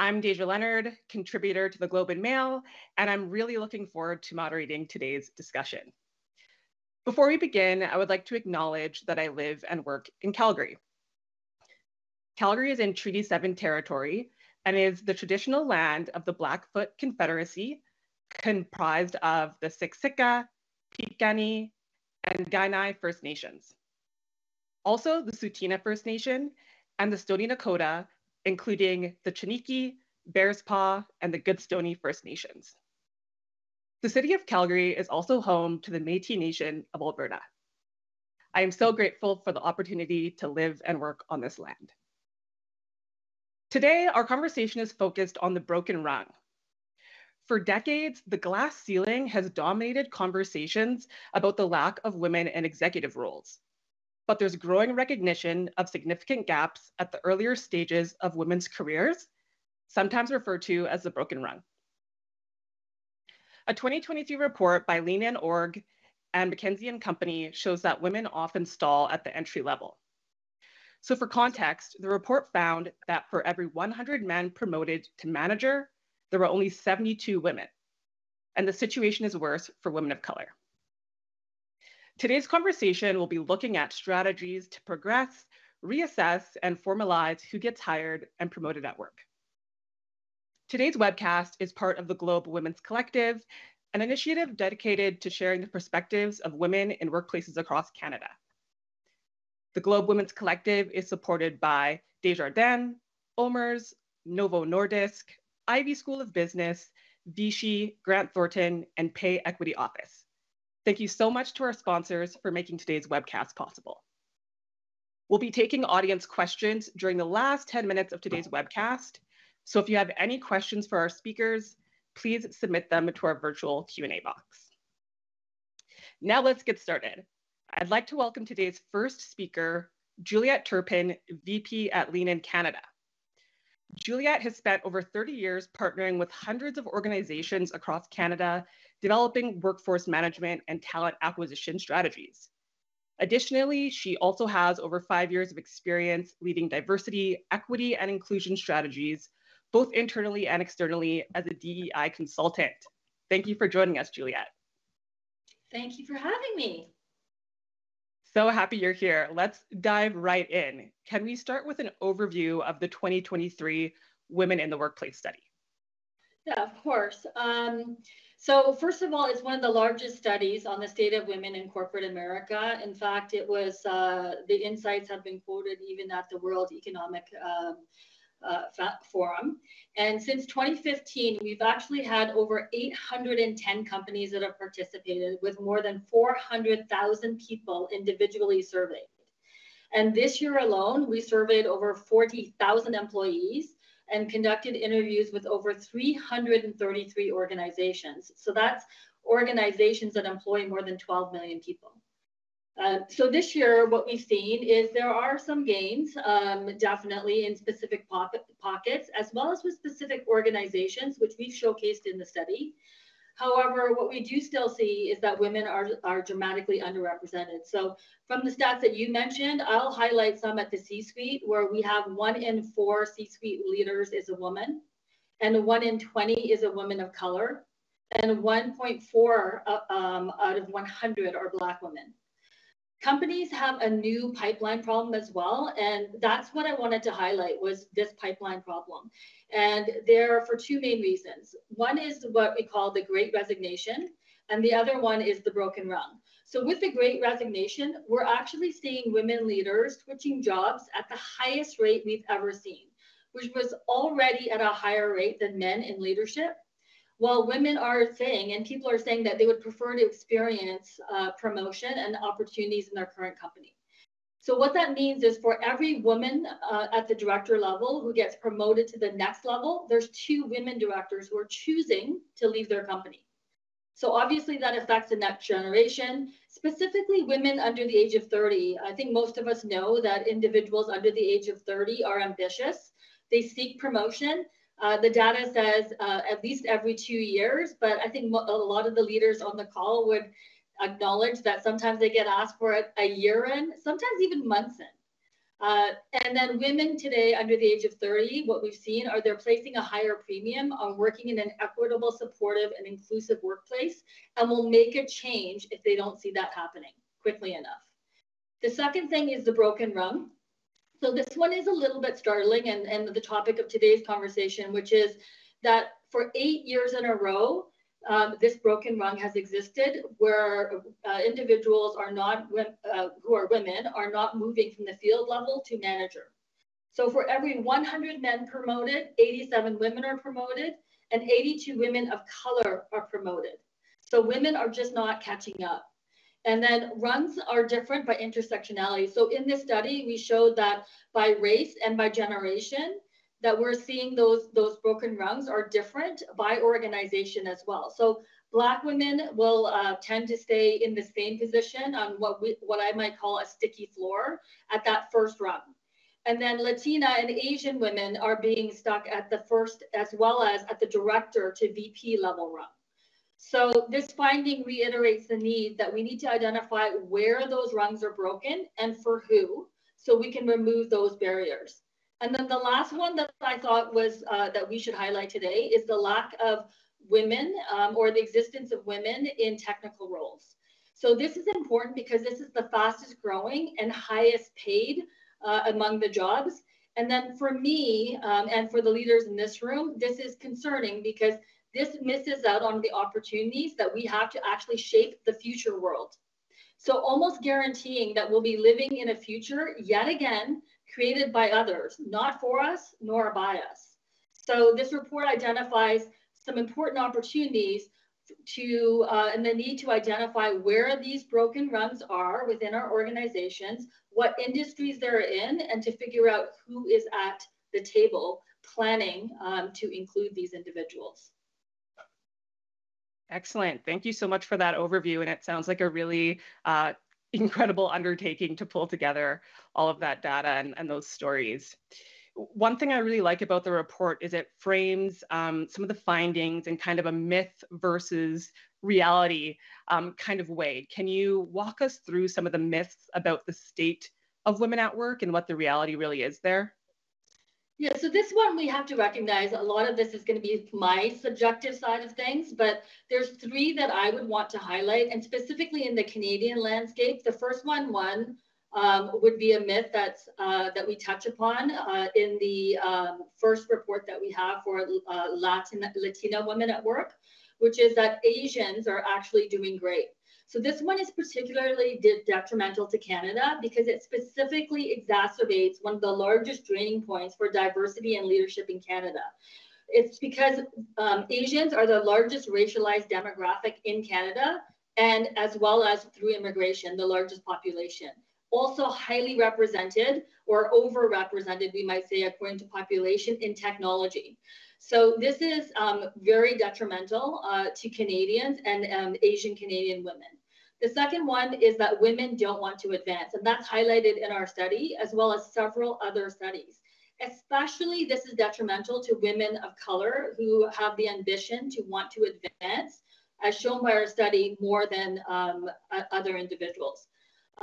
I'm Deja Leonard, contributor to the Globe and Mail, and I'm really looking forward to moderating today's discussion. Before we begin, I would like to acknowledge that I live and work in Calgary. Calgary is in Treaty 7 territory and is the traditional land of the Blackfoot Confederacy, comprised of the Siksika, Piikani, and Kainai First Nations. Also, the Tsuut'ina First Nation and the Stoney Nakoda, including the Chiniki, Bearspaw, and the Goodstoney First Nations. The city of Calgary is also home to the Métis Nation of Alberta. I am so grateful for the opportunity to live and work on this land. Today, our conversation is focused on the broken rung. For decades, the glass ceiling has dominated conversations about the lack of women in executive roles. But there's growing recognition of significant gaps at the earlier stages of women's careers, sometimes referred to as the broken rung. A 2023 report by Lean.org and McKinsey Company shows that women often stall at the entry level. So for context, the report found that for every 100 men promoted to manager, there were only 72 women. And the situation is worse for women of color. Today's conversation will be looking at strategies to progress, reassess, and formalize who gets hired and promoted at work. Today's webcast is part of the Globe Women's Collective, an initiative dedicated to sharing the perspectives of women in workplaces across Canada. The Globe Women's Collective is supported by Desjardins, OMERS, Novo Nordisk, Ivy School of Business, Vichy, Grant Thornton, and Pay Equity Office. Thank you so much to our sponsors for making today's webcast possible. We'll be taking audience questions during the last 10 minutes of today's webcast. So if you have any questions for our speakers, please submit them to our virtual Q&A box. Now let's get started. I'd like to welcome today's first speaker, Juliette Turpin, VP at Lean in Canada. Juliette has spent over 30 years partnering with hundreds of organizations across Canada, developing workforce management and talent acquisition strategies. Additionally, she also has over 5 years of experience leading diversity, equity, and inclusion strategies, both internally and externally, as a DEI consultant. Thank you for joining us, Juliette. Thank you for having me. So happy you're here. Let's dive right in. Can we start with an overview of the 2023 Women in the Workplace study? Yeah, of course. So first of all, it's one of the largest studies on the state of women in corporate America. In fact, it was the insights have been quoted even at the World Economic Forum. And since 2015, we've actually had over 810 companies that have participated, with more than 400,000 people individually surveyed. And this year alone, we surveyed over 40,000 employees and conducted interviews with over 333 organizations. So that's organizations that employ more than 12 million people. So this year, what we've seen is there are some gains, definitely in specific pockets, as well as with specific organizations, which we've showcased in the study. However, what we do still see is that women are dramatically underrepresented. So from the stats that you mentioned, I'll highlight some at the C-suite, where we have 1 in 4 C-suite leaders is a woman, and 1 in 20 is a woman of color, and 1.4 out of 100 are Black women. Companies have a new pipeline problem as well, and that's what I wanted to highlight was this pipeline problem. And there for 2 main reasons. One is what we call the Great Resignation, and the other one is the broken rung. So with the Great Resignation, we're actually seeing women leaders switching jobs at the highest rate we've ever seen, which was already at a higher rate than men in leadership. While women are saying, and people are saying, that they would prefer to experience promotion and opportunities in their current company. So what that means is for every woman at the director level who gets promoted to the next level, there's 2 women directors who are choosing to leave their company. So obviously that affects the next generation, specifically women under the age of 30. I think most of us know that individuals under the age of 30 are ambitious. They seek promotion. The data says at least every 2 years, but I think a lot of the leaders on the call would acknowledge that sometimes they get asked for it a year in, sometimes even months in. And then women today under the age of 30, what we've seen are they're placing a higher premium on working in an equitable, supportive, and inclusive workplace, and will make a change if they don't see that happening quickly enough. The second thing is the broken rung. So this one is a little bit startling, and the topic of today's conversation, which is that for 8 years in a row, this broken rung has existed where individuals are not, who are women, are not moving from the field level to manager. So for every 100 men promoted, 87 women are promoted, and 82 women of color are promoted. So women are just not catching up. And then rungs are different by intersectionality. So in this study, we showed that by race and by generation, that we're seeing those broken rungs are different by organization as well. So Black women will tend to stay in the same position on what I might call a sticky floor at that first rung. And then Latina and Asian women are being stuck at the first as well as at the director to VP level rung. So this finding reiterates the need that we need to identify where those rungs are broken and for who, so we can remove those barriers. And then the last one that I thought was that we should highlight today is the lack of women or the existence of women in technical roles. So this is important because this is the fastest growing and highest paid among the jobs. And then for me and for the leaders in this room, this is concerning because this misses out on the opportunities that we have to actually shape the future world. So almost guaranteeing that we'll be living in a future yet again created by others, not for us nor by us. So this report identifies some important opportunities to and the need to identify where these broken rungs are within our organizations, what industries they're in, and to figure out who is at the table planning to include these individuals. Excellent. Thank you so much for that overview. And it sounds like a really incredible undertaking to pull together all of that data and those stories. One thing I really like about the report is it frames some of the findings in kind of a myth versus reality kind of way. Can you walk us through some of the myths about the state of women at work and what the reality really is there? Yeah, so this one we have to recognize a lot of this is going to be my subjective side of things, but there's three that I would want to highlight, and specifically in the Canadian landscape. The first one would be a myth that we touch upon in the first report that we have for Latina women at work, which is that Asians are actually doing great. So this one is particularly detrimental to Canada because it specifically exacerbates one of the largest draining points for diversity and leadership in Canada. It's because Asians are the largest racialized demographic in Canada, and as well as through immigration, the largest population. Also highly represented or overrepresented, we might say, according to population in technology. So this is very detrimental to Canadians and Asian Canadian women. The second one is that women don't want to advance, and that's highlighted in our study, as well as several other studies. Especially this is detrimental to women of color who have the ambition to want to advance, as shown by our study, more than other individuals.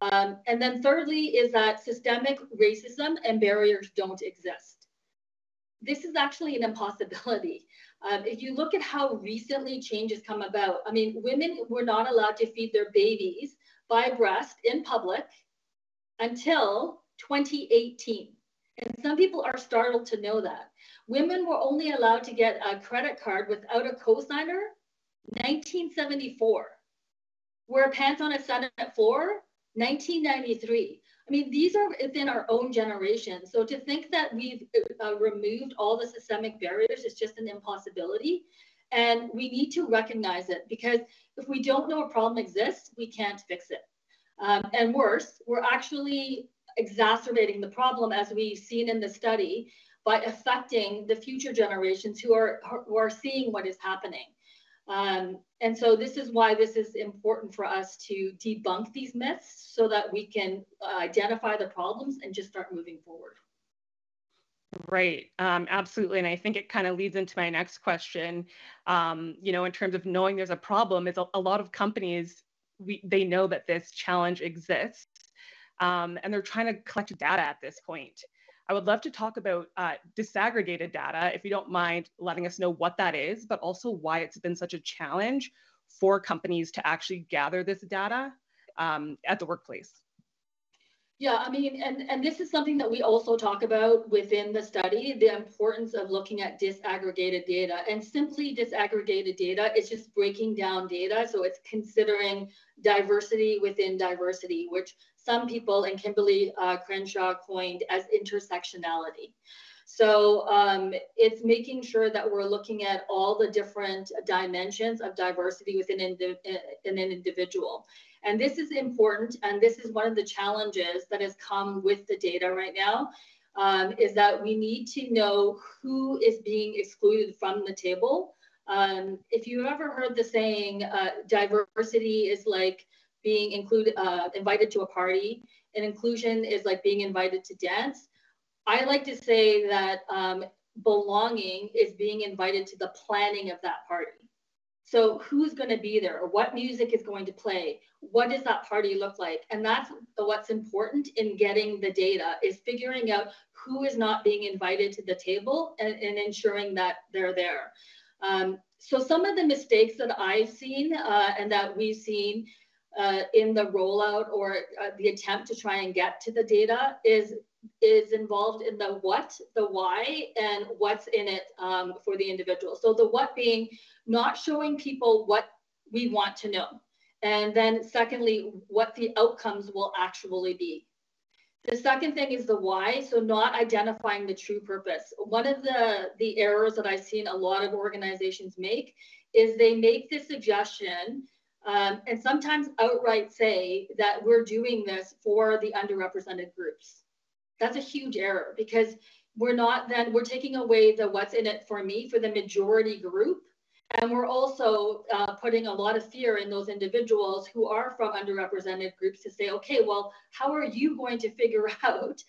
And then thirdly is that systemic racism and barriers don't exist. This is actually an impossibility. If you look at how recently change has come about, I mean, women were not allowed to feed their babies by breast in public until 2018. And some people are startled to know that. Women were only allowed to get a credit card without a cosigner 1974. Wear pants on a Senate floor 1993. I mean, these are within our own generation. So to think that we've removed all the systemic barriers is just an impossibility. And we need to recognize it, because if we don't know a problem exists, we can't fix it. And worse, we're actually exacerbating the problem, as we've seen in the study, by affecting the future generations who are seeing what is happening. And so this is why this is important for us to debunk these myths so that we can identify the problems and just start moving forward. Right, absolutely. And I think it kind of leads into my next question. You know, in terms of knowing there's a problem, is a lot of companies, they know that this challenge exists. and they're trying to collect data at this point. I would love to talk about disaggregated data, if you don't mind letting us know what that is, but also why it's been such a challenge for companies to actually gather this data at the workplace. Yeah, I mean, and this is something that we also talk about within the study, the importance of looking at disaggregated data. And simply disaggregated data is just breaking down data. So it's considering diversity within diversity, which some people, and Kimberly Crenshaw coined as intersectionality. So it's making sure that we're looking at all the different dimensions of diversity within an individual. And this is important, and this is one of the challenges that has come with the data right now, is that we need to know who is being excluded from the table. If you've ever heard the saying, diversity is like being invited to a party, and inclusion is like being invited to dance. I like to say that belonging is being invited to the planning of that party. So who's going to be there? What music is going to play? What does that party look like? And that's what's important in getting the data, is figuring out who is not being invited to the table and ensuring that they're there. So some of the mistakes that I've seen and that we've seen in the rollout or the attempt to try and get to the data is involved in the what, the why, and what's in it for the individual. So the what being not showing people what we want to know. And then secondly, what the outcomes will actually be. The second thing is the why, so not identifying the true purpose. One of the errors that I've seen a lot of organizations make is they make the suggestion and sometimes outright say that we're doing this for the underrepresented groups. That's a huge error, because we're taking away the what's in it for me for the majority group. And we're also putting a lot of fear in those individuals who are from underrepresented groups to say, okay, well, how are you going to figure out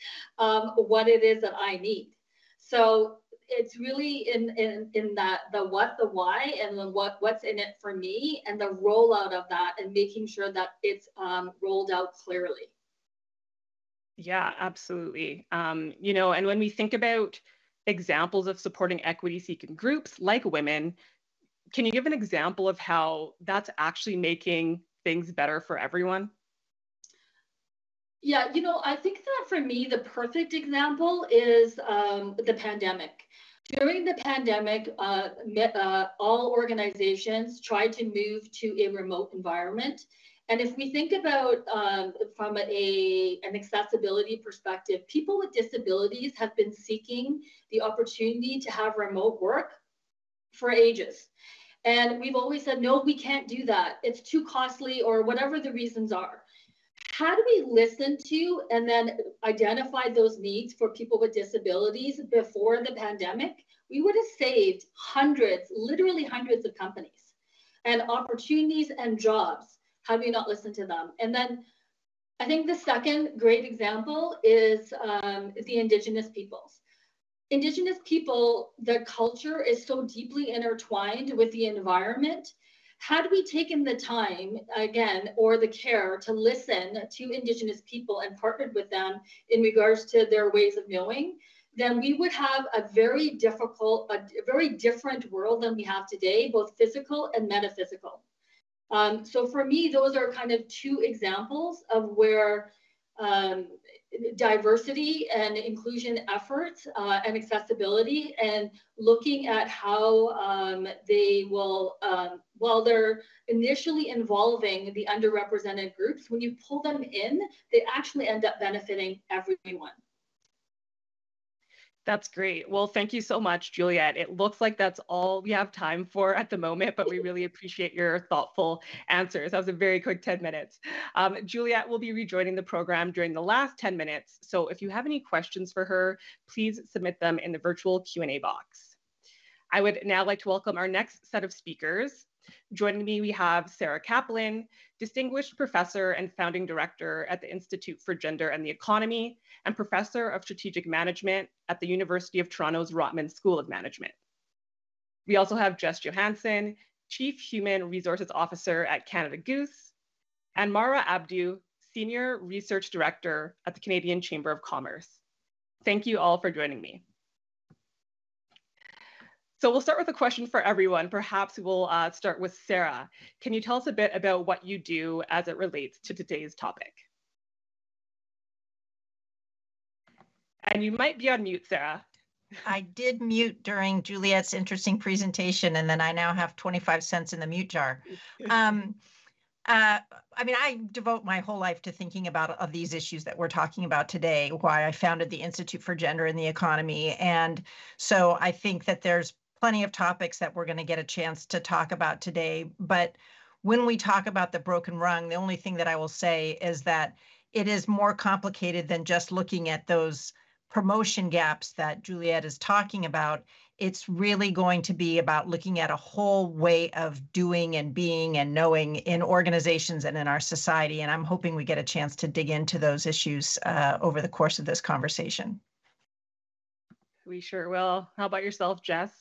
what it is that I need? So it's really in that the what, the why, and then what's in it for me, and the rollout of that, and making sure that it's rolled out clearly. Yeah, absolutely. You know, and when we think about examples of supporting equity-seeking groups like women, can you give an example of how that's actually making things better for everyone? Yeah, you know, I think that for me, the perfect example is the pandemic. During the pandemic, all organizations tried to move to a remote environment. And if we think about from an accessibility perspective, people with disabilities have been seeking the opportunity to have remote work for ages. And we've always said, no, we can't do that. It's too costly, or whatever the reasons are. How do we listen to and then identify those needs for people with disabilities before the pandemic? We would have saved hundreds, literally hundreds of companies and opportunities and jobs had we not listened to them. And then I think the second great example is the Indigenous peoples. Indigenous people, the culture is so deeply intertwined with the environment. Had we taken the time, again, or the care to listen to Indigenous people and partnered with them in regards to their ways of knowing, then we would have a very different world than we have today, both physical and metaphysical. So for me, those are kind of two examples of where diversity and inclusion efforts and accessibility, and looking at how they will, while they're initially involving the underrepresented groups, when you pull them in, they actually end up benefiting everyone. That's great. Well, thank you so much, Juliette. It looks like that's all we have time for at the moment, but we really appreciate your thoughtful answers. That was a very quick 10 minutes. Juliette will be rejoining the program during the last 10 minutes. So if you have any questions for her, please submit them in the virtual Q&A box. I would now like to welcome our next set of speakers. Joining me, we have Sarah Kaplan, Distinguished Professor and Founding Director at the Institute for Gender and the Economy, and Professor of Strategic Management at the University of Toronto's Rotman School of Management. We also have Jess Johansson, Chief Human Resources Officer at Canada Goose, and Mara Abdu, Senior Research Director at the Canadian Chamber of Commerce. Thank you all for joining me. So we'll start with a question for everyone. Perhaps we'll start with Sarah. Can you tell us a bit about what you do as it relates to today's topic? And you might be on mute, Sarah. I did mute during Juliet's interesting presentation, and then I now have 25 cents in the mute jar. I mean, I devote my whole life to thinking about these issues that we're talking about today, why I founded the Institute for Gender in the Economy. And so I think that there's plenty of topics that we're going to get a chance to talk about today. But when we talk about the broken rung, the only thing that I will say is that it is more complicated than just looking at those promotion gaps that Juliet is talking about. It's really going to be about looking at a whole way of doing and being and knowing in organizations and in our society. And I'm hoping we get a chance to dig into those issues over the course of this conversation. We sure will. How about yourself, Jess?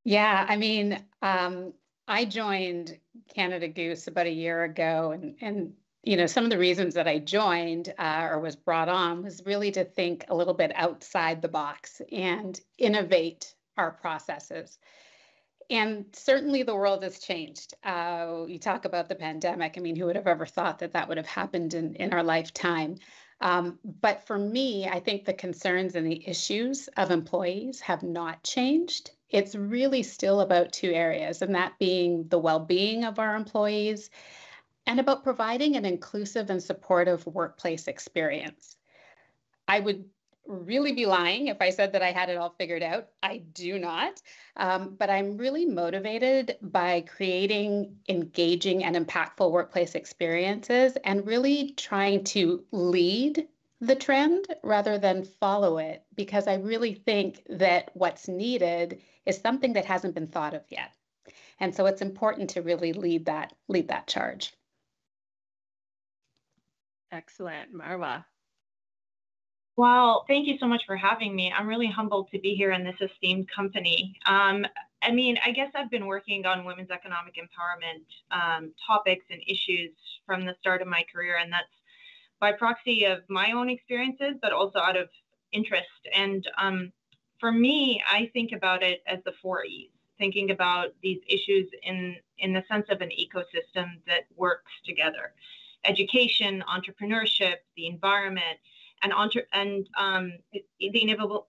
Yeah, I mean, I joined Canada Goose about a year ago, and you know, some of the reasons that I joined or was brought on was really to think a little bit outside the box and innovate our processes. And certainly the world has changed. You talk about the pandemic. I mean, who would have ever thought that that would have happened in our lifetime? But for me, I think the concerns and the issues of employees have not changed. It's really still about two areas, and that being the well-being of our employees and about providing an inclusive and supportive workplace experience. I would really be lying if I said that I had it all figured out. I do not, but I'm really motivated by creating engaging and impactful workplace experiences and really trying to lead the trend rather than follow it, because I really think that what's needed is something that hasn't been thought of yet. And so it's important to really lead that charge. Excellent. Marwa. Well, thank you so much for having me. I'm really humbled to be here in this esteemed company. I mean, I guess I've been working on women's economic empowerment topics and issues from the start of my career, and that's by proxy of my own experiences, but also out of interest. And for me, I think about it as the 4 E's, thinking about these issues in the sense of an ecosystem that works together. Education, entrepreneurship, the environment, and the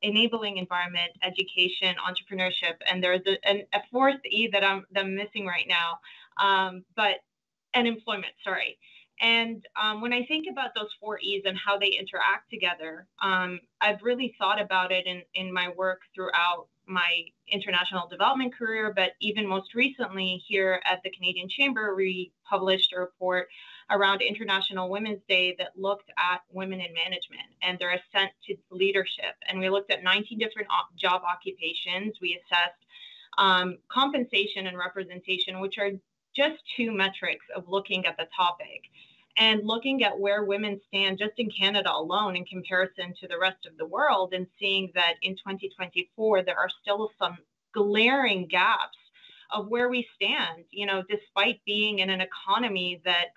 enabling environment, education, entrepreneurship, and there's a fourth E that I'm missing right now, and employment. Sorry. And when I think about those 4 E's and how they interact together, I've really thought about it in my work throughout my international development career, but even most recently here at the Canadian Chamber, we published a report around International Women's Day that looked at women in management and their ascent to leadership. And we looked at 19 different job occupations. We assessed compensation and representation, which are just 2 metrics of looking at the topic, and looking at where women stand just in Canada alone in comparison to the rest of the world, and seeing that in 2024, there are still some glaring gaps of where we stand, you know, despite being in an economy that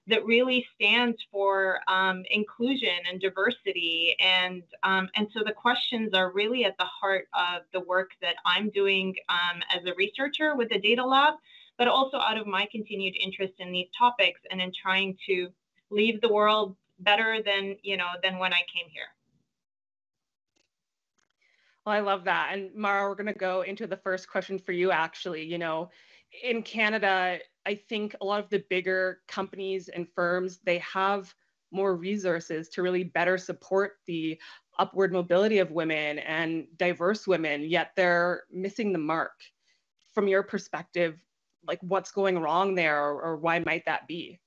that really stands for inclusion and diversity. And so the questions are really at the heart of the work that I'm doing as a researcher with the Data Lab, but also out of my continued interest in these topics and in trying to leave the world better than when I came here. Well, I love that. And Mara, we're going to go into the first question for you, actually. You know, in Canada, I think a lot of the bigger companies and firms, they have more resources to really better support the upward mobility of women and diverse women, yet they're missing the mark. From your perspective, like what's going wrong there, or why might that be?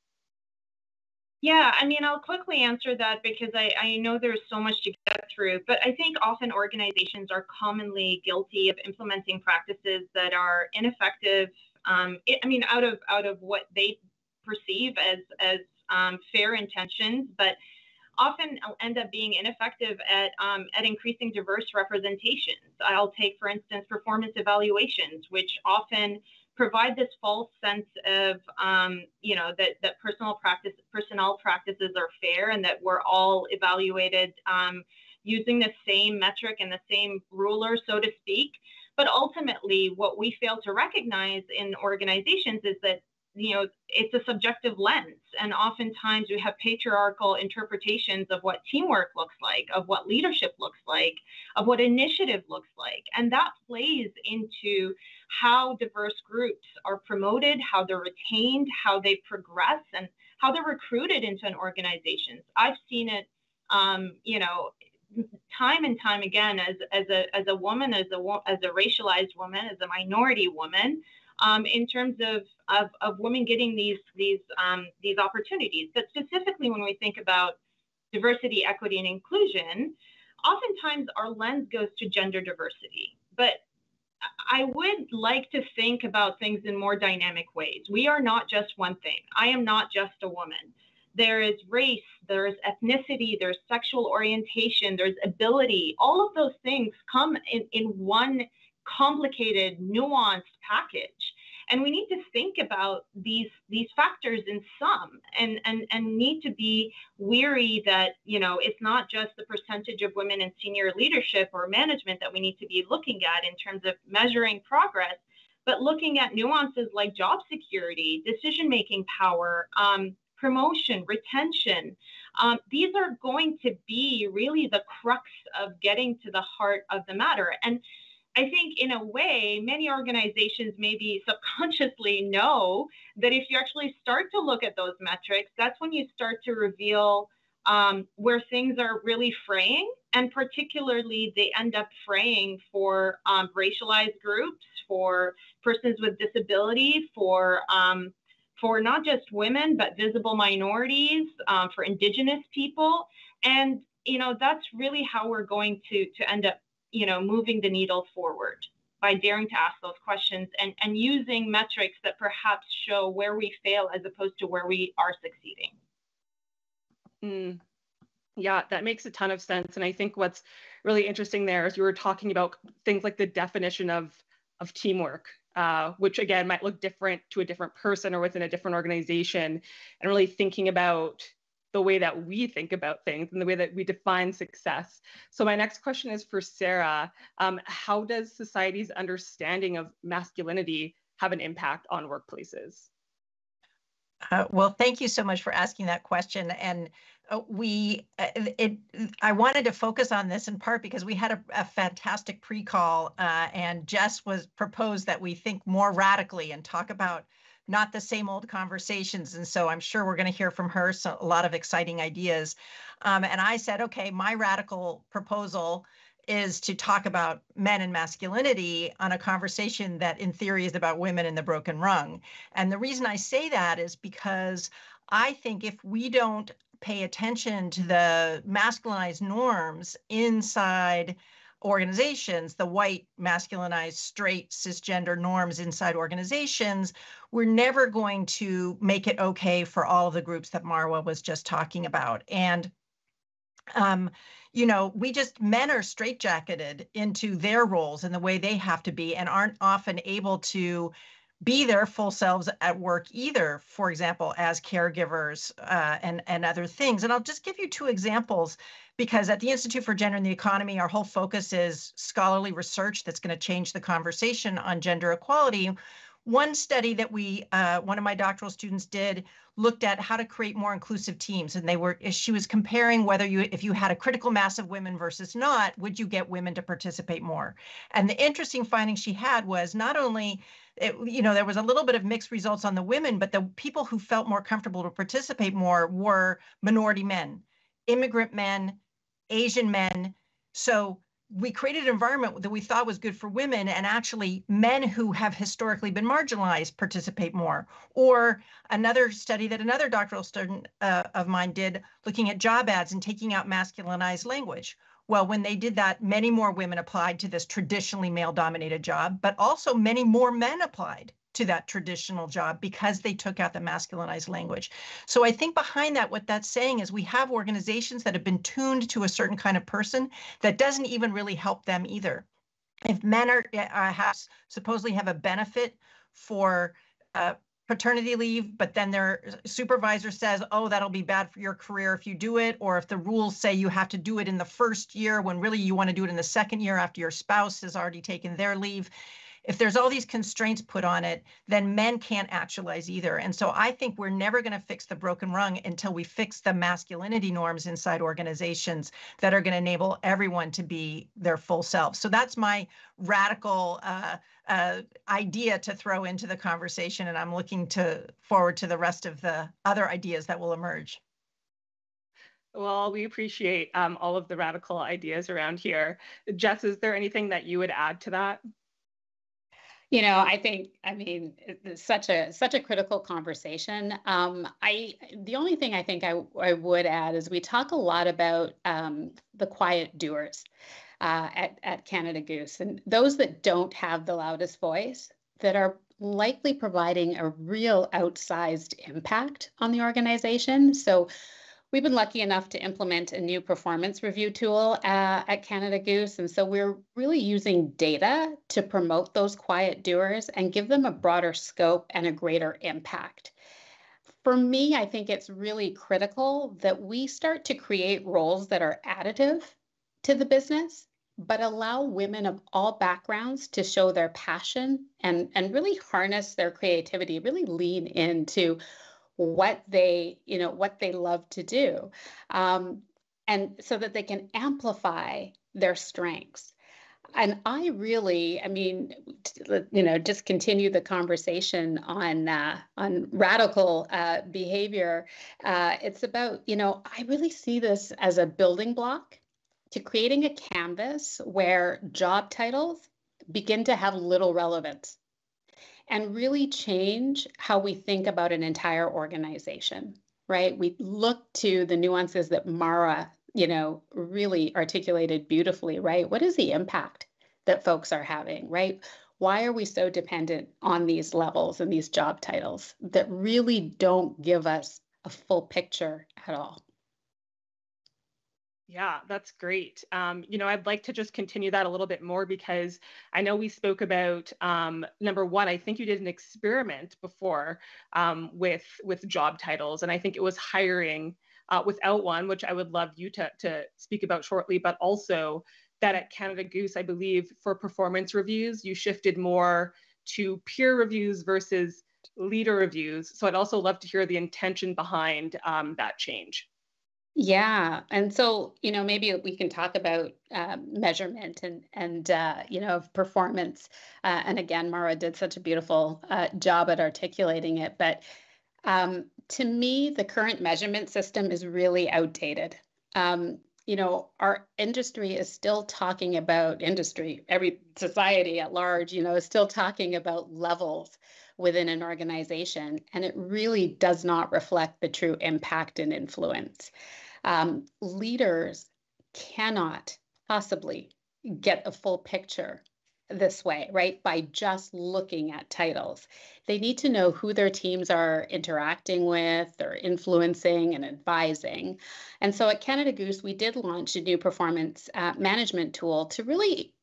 Yeah, I mean, I'll quickly answer that because I know there's so much to get through, but I think often organizations are commonly guilty of implementing practices that are ineffective. Out of what they perceive as fair intentions, but often end up being ineffective at increasing diverse representations. I'll take, for instance, performance evaluations, which often provide this false sense of, that personnel practices are fair and that we're all evaluated using the same metric and the same ruler, so to speak. But ultimately, what we fail to recognize in organizations is that, it's a subjective lens. And oftentimes we have patriarchal interpretations of what teamwork looks like, of what leadership looks like, of what initiative looks like. And that plays into how diverse groups are promoted, how they're retained, how they progress, and how they're recruited into an organization. I've seen it, time and time again as a woman, as a racialized woman, as a minority woman, in terms of women getting these opportunities. But specifically when we think about diversity, equity, and inclusion, oftentimes our lens goes to gender diversity. But I would like to think about things in more dynamic ways. We are not just one thing. I am not just a woman. There is race, there is ethnicity, there's sexual orientation, there's ability. All of those things come in one complicated, nuanced package. And we need to think about these factors in sum and need to be weary that, it's not just the percentage of women in senior leadership or management that we need to be looking at in terms of measuring progress, but looking at nuances like job security, decision-making power, promotion, retention. These are going to be really the crux of getting to the heart of the matter. And I think in a way, many organizations maybe subconsciously know that if you actually start to look at those metrics, that's when you start to reveal where things are really fraying. And particularly, they end up fraying for racialized groups, for persons with disability, for not just women, but visible minorities, for Indigenous people. And, that's really how we're going to end up, moving the needle forward by daring to ask those questions and using metrics that perhaps show where we fail as opposed to where we are succeeding. Yeah, that makes a ton of sense. And I think what's really interesting there is you were talking about things like the definition of teamwork, which again might look different to a different person or within a different organization, and really thinking about the way that we think about things and the way that we define success. So my next question is for Sarah. How does society's understanding of masculinity have an impact on workplaces? Well, thank you so much for asking that question. And I wanted to focus on this in part because we had a fantastic pre-call, and Jess proposed that we think more radically and talk about not the same old conversations. And so I'm sure we're going to hear from her a lot of exciting ideas. And I said, okay, my radical proposal is to talk about men and masculinity on a conversation that in theory is about women in the broken rung. And the reason I say that is because I think if we don't pay attention to the masculinized norms inside organizations, the white, masculinized, straight, cisgender norms inside organizations, we're never going to make it okay for all of the groups that Marwa was just talking about. And, men are straitjacketed into their roles and the way they have to be and aren't often able to be their full selves at work either, for example, as caregivers and other things. And I'll just give you two examples, because at the Institute for Gender and the Economy, our whole focus is scholarly research that's going to change the conversation on gender equality. One study that one of my doctoral students did looked at how to create more inclusive teams. And she was comparing whether if you had a critical mass of women versus not, would you get women to participate more? And the interesting finding she had was not only there was a little bit of mixed results on the women, but the people who felt more comfortable to participate more were minority men, immigrant men, Asian men. So we created an environment that we thought was good for women, and actually men who have historically been marginalized participate more. Or another study that another doctoral student of mine did, looking at job ads and taking out masculinized language. Well, when they did that, many more women applied to this traditionally male-dominated job, but also many more men applied to that traditional job because they took out the masculinized language. So I think behind that, what that's saying is we have organizations that have been tuned to a certain kind of person that doesn't even really help them either. If men supposedly have a benefit for paternity leave, but then their supervisor says, oh, that'll be bad for your career if you do it, or if the rules say you have to do it in the first year when really you want to do it in the second year after your spouse has already taken their leave. If there's all these constraints put on it, then men can't actualize either. And so I think we're never going to fix the broken rung until we fix the masculinity norms inside organizations that are going to enable everyone to be their full self. So that's my radical idea to throw into the conversation. And I'm looking forward to the rest of the other ideas that will emerge. Well, we appreciate all of the radical ideas around here. Jess, is there anything that you would add to that? I mean, it's such a critical conversation. The only thing I think I would add is we talk a lot about the quiet doers at Canada Goose, and those that don't have the loudest voice, that are likely providing a real outsized impact on the organization. So we've been lucky enough to implement a new performance review tool at Canada Goose. And so we're really using data to promote those quiet doers and give them a broader scope and a greater impact. For me, I think it's really critical that we start to create roles that are additive to the business, but allow women of all backgrounds to show their passion and really harness their creativity, really lean into what they love to do, and so that they can amplify their strengths. And just continue the conversation on radical behavior. It's about, I really see this as a building block to creating a canvas where job titles begin to have little relevance and really change how we think about an entire organization, right? We look to the nuances that Mara, really articulated beautifully, right? What is the impact that folks are having, right? Why are we so dependent on these levels and these job titles that really don't give us a full picture at all? Yeah, that's great. I'd like to just continue that a little bit more because I know we spoke about, number one, I think you did an experiment before with job titles, and I think it was hiring without one, which I would love you to speak about shortly, but also that at Canada Goose, I believe for performance reviews, you shifted more to peer reviews versus leader reviews. So I'd also love to hear the intention behind that change. Yeah. And so, maybe we can talk about measurement and of performance. And again, Mara did such a beautiful job at articulating it. But to me, the current measurement system is really outdated. Our industry is still talking about every society at large, is still talking about levels within an organization. And it really does not reflect the true impact and influence. Leaders cannot possibly get a full picture this way, right? By just looking at titles. They need to know who their teams are interacting with, or influencing and advising. And so at Canada Goose, we did launch a new performance management tool to really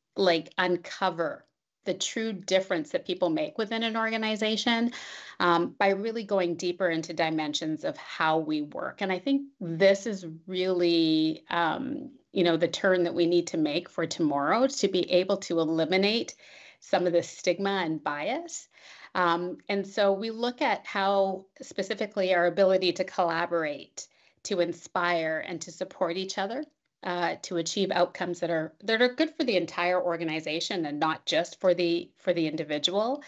uncover the true difference that people make within an organization by really going deeper into dimensions of how we work. And I think this is really, the turn that we need to make for tomorrow to be able to eliminate some of the stigma and bias. And so we look at how specifically our ability to collaborate, to inspire, and to support each other to achieve outcomes that are good for the entire organization and not just for the individual.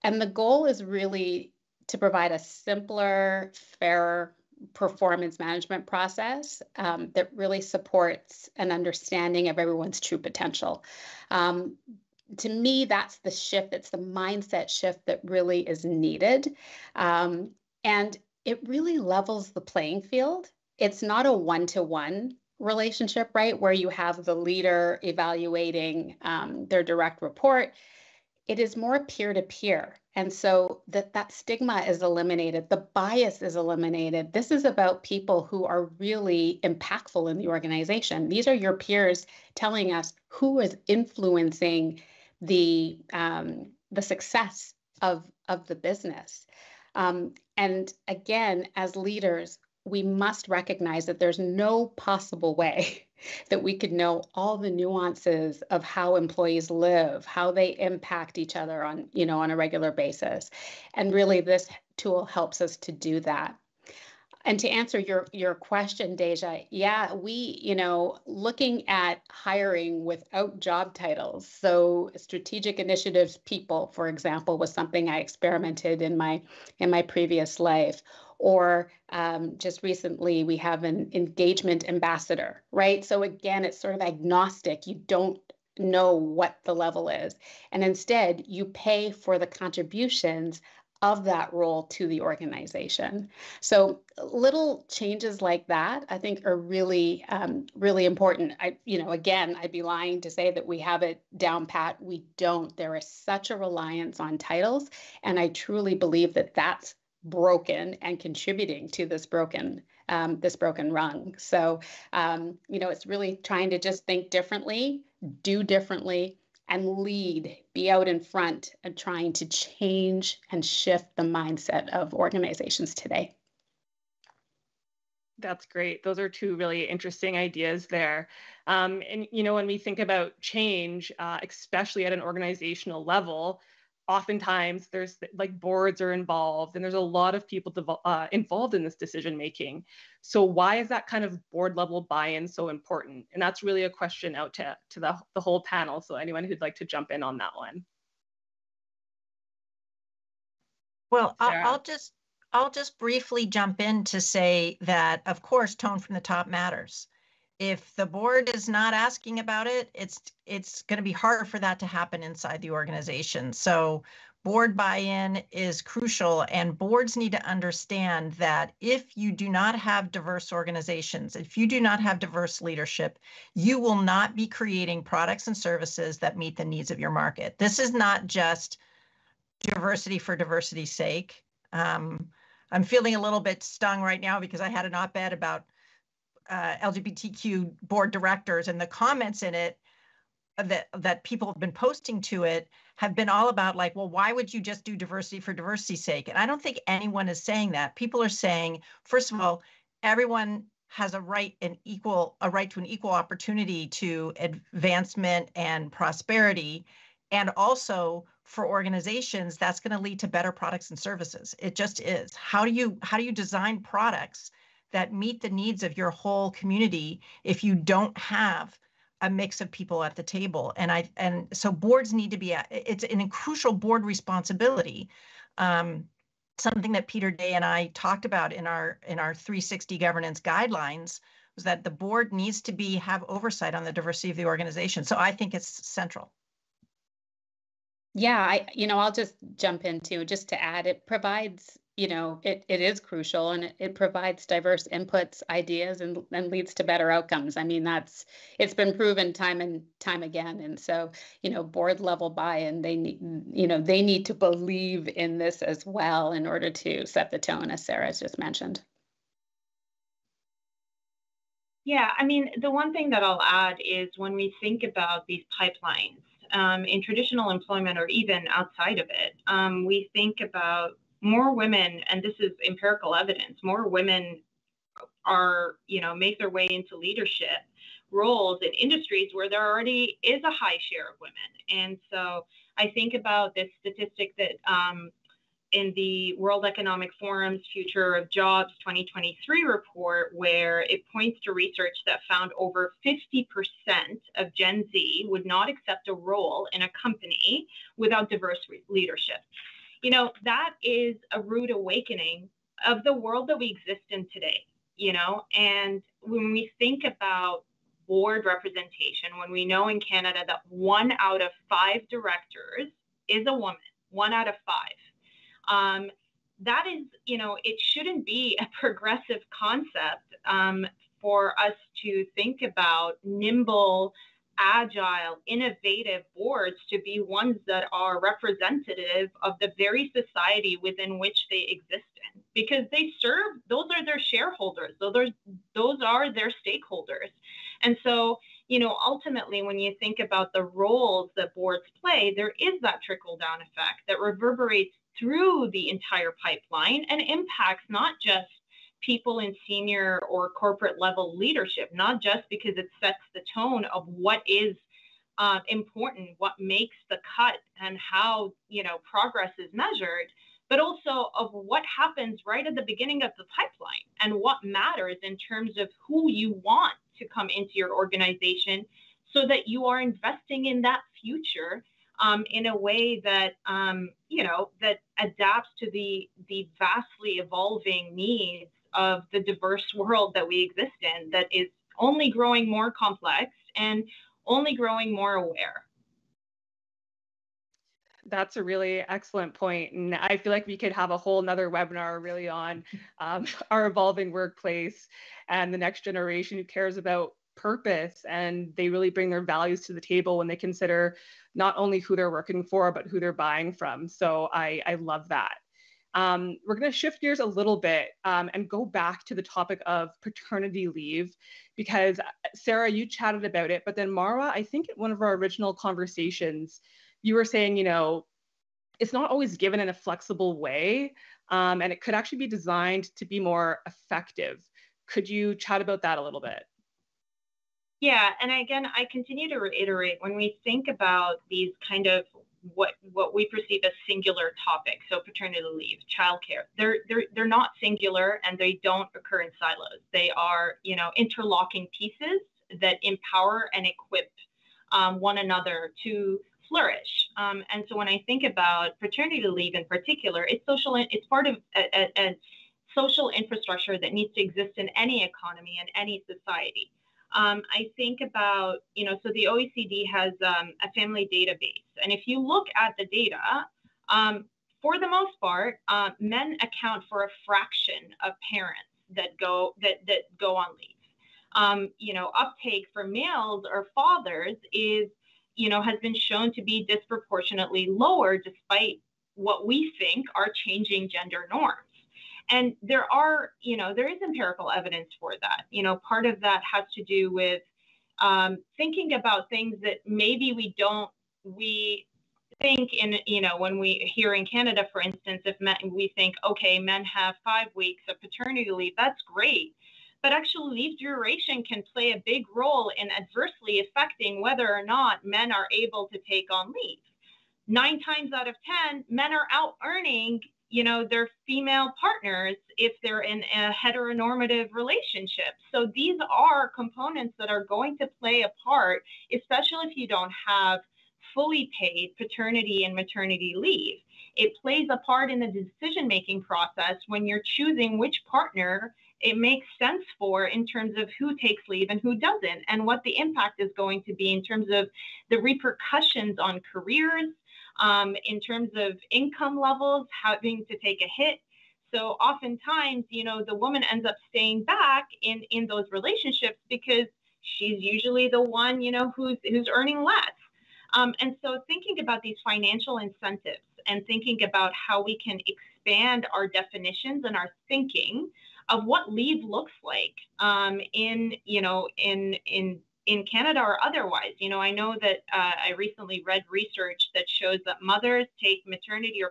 And the goal is really to provide a simpler, fairer performance management process that really supports an understanding of everyone's true potential. To me, that's the shift. It's the mindset shift that really is needed. And it really levels the playing field. It's not a one-to-one relationship, right, where you have the leader evaluating their direct report. It is more peer-to-peer. And so that stigma is eliminated. The bias is eliminated. This is about people who are really impactful in the organization. These are your peers telling us who is influencing the success of of the business. And again, as leaders, we must recognize that there's no possible way that we could know all the nuances of how employees live, how they impact each other on, on a regular basis. And really, this tool helps us to do that. And to answer your question, Deja, yeah, we, looking at hiring without job titles. So strategic initiatives people, for example, was something I experimented in my previous life. Or just recently, we have an engagement ambassador, right? So again, it's sort of agnostic. You don't know what the level is. And instead, you pay for the contributions of that role to the organization. So little changes like that, I think, are really, really important. Again, I'd be lying to say that we have it down pat. We don't. There is such a reliance on titles, and I truly believe that that's broken and contributing to this broken rung. So, it's really trying to just think differently, do differently, and lead, be out in front and trying to change and shift the mindset of organizations today. That's great. Those are two really interesting ideas there. And, when we think about change, especially at an organizational level, oftentimes there's like boards are involved and there's a lot of people involved in this decision making. So why is that kind of board level buy-in so important? And that's really a question out to the whole panel. So anyone who'd like to jump in on that one. Well, I'll just briefly jump in to say that, of course, tone from the top matters. If the board is not asking about it, it's going to be hard for that to happen inside the organization. So board buy-in is crucial, and boards need to understand that if you do not have diverse organizations, if you do not have diverse leadership, you will not be creating products and services that meet the needs of your market. This is not just diversity for diversity's sake. I'm feeling a little bit stung right now because I had an op-ed about LGBTQ board directors, and the comments in it that people have been posting to it have been all about like, well, why would you just do diversity for diversity's sake? And I don't think anyone is saying that. People are saying, first of all, everyone has a right to an equal opportunity to advancement and prosperity. And also for organizations, that's going to lead to better products and services. It just is. How do you design products that meet the needs of your whole community if you don't have a mix of people at the table? And so boards need to be, it's a crucial board responsibility. Something that Peter Day and I talked about in our 360 governance guidelines was that the board needs to have oversight on the diversity of the organization. So I think it's central. Yeah, I'll just jump in too, just to add, it provides, it is crucial, and it provides diverse inputs, ideas, and leads to better outcomes. I mean, it's been proven time and time again. And so, board level buy-in, they need to believe in this as well in order to set the tone, as Sarah has just mentioned. Yeah, I mean, the one thing that I'll add is when we think about these pipelines, in traditional employment or even outside of it, we think about more women, and this is empirical evidence, more women are, make their way into leadership roles in industries where there already is a high share of women. And so I think about this statistic that in the World Economic Forum's Future of Jobs 2023 report, where it points to research that found over 50% of Gen Z would not accept a role in a company without diverse leadership. That is a rude awakening of the world that we exist in today, and when we think about board representation, when we know in Canada that 1 out of 5 directors is a woman, 1 out of 5. That is, it shouldn't be a progressive concept for us to think about nimble, agile, innovative boards to be ones that are representative of the very society within which they exist in, because those are their shareholders, those are their stakeholders. And so, ultimately, when you think about the roles that boards play, there is that trickle down effect that reverberates through the entire pipeline and impacts not just people in senior or corporate level leadership, not just because it sets the tone of what is important, what makes the cut and how, progress is measured, but also of what happens right at the beginning of the pipeline and what matters in terms of who you want to come into your organization so that you are investing in that future in a way that, that adapts to the vastly evolving needs of the diverse world that we exist in, that is only growing more complex and only growing more aware. That's a really excellent point. And I feel like we could have a whole nother webinar really on our evolving workplace and the next generation who cares about purpose, and they really bring their values to the table when they consider not only who they're working for, but who they're buying from. So I love that. We're going to shift gears a little bit and go back to the topic of paternity leave, because Sarah, you chatted about it, but then Marwa, I think in one of our original conversations, you were saying, it's not always given in a flexible way, and it could actually be designed to be more effective. Could you chat about that a little bit? Yeah, and again, I continue to reiterate, when we think about these kind of what we perceive as singular topics, so paternity leave, childcare, they're not singular and they don't occur in silos. They are, interlocking pieces that empower and equip one another to flourish. And so when I think about paternity leave in particular, it's part of a social infrastructure that needs to exist in any economy and any society. I think about, so the OECD has a family database. And if you look at the data, for the most part, men account for a fraction of parents that go on leave. Uptake for males or fathers is, has been shown to be disproportionately lower despite what we think are changing gender norms. And there is empirical evidence for that. Part of that has to do with thinking about things that maybe we think in, when we here in Canada, for instance, if we think, okay, men have 5 weeks of paternity leave, that's great. But actually leave duration can play a big role in adversely affecting whether or not men are able to take on leave. 9 times out of 10, men are out earning their female partners if they're in a heteronormative relationship. So these are components that are going to play a part, especially if you don't have fully paid paternity and maternity leave. It plays a part in the decision-making process when you're choosing which partner it makes sense for in terms of who takes leave and who doesn't, and what the impact is going to be in terms of the repercussions on careers, in terms of income levels, having to take a hit. So oftentimes, the woman ends up staying back in those relationships because she's usually the one, who's earning less. And so thinking about these financial incentives and thinking about how we can expand our definitions and our thinking of what leave looks like in Canada or otherwise. I know that I recently read research that shows that mothers take maternity or